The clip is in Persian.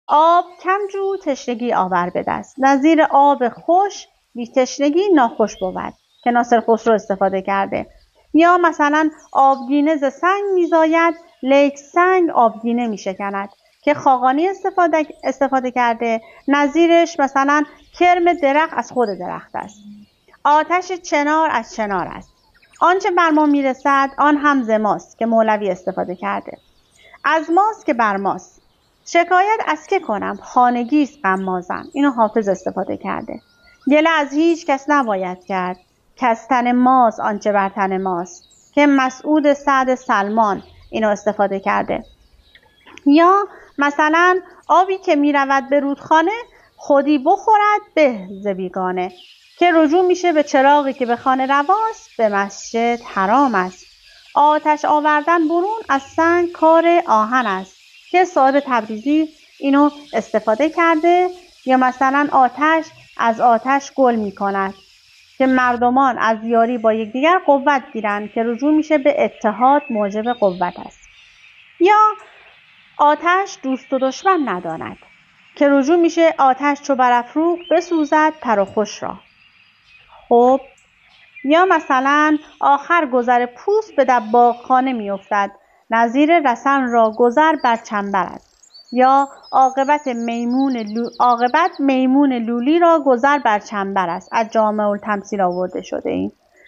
آب کم جو تشنگی آور به دست. نظیر آب خوش بی تشنگی ناخوش بود که ناصر خسرو استفاده کرده. یا مثلا آبگینه ز سنگ میزاید لیک سنگ آبگینه میشکند که خاقانی استفاده کرده. نظیرش مثلا کرم درخت از خود درخت است. آتش چنار از چنار است. آنچه بر ما میرسد آن هم ز ماست که مولوی استفاده کرده. از ماست که بر ماست. شکایت از که کنم خانگیست غمازم. اینو حافظ استفاده کرده. گله از هیچ کس نباید کرد کز تن ماست آنچه بر تن ماست که مسعود سعد سلمان اینو استفاده کرده. یا مثلا آبی که می رود به رودخانه خودی بخورد به ز بیگانه که رجوع میشه به چراغی که به خانه رواست به مسجد حرام است. آتش آوردن برون از سنگ کار آهن است که صاحب تبریزی اینو استفاده کرده. یا مثلا آتش از آتش گل می کند که مردمان از یاری با یکدیگر قوت گیرند که رجوع میشه به اتحاد موجب قوت است. یا آتش دوست و دشمن نداند که رجوع میشه آتش چو برافروخت بسوزد تر و خوش را. خب یا مثلا آخر گذر پوست به دباغخانه میافتد. نظیر رسن را گذر بر چنبر است. یا عاقبت میمون لولی را گذر بر چنبر است. از جامع التمثیل آورده شده این.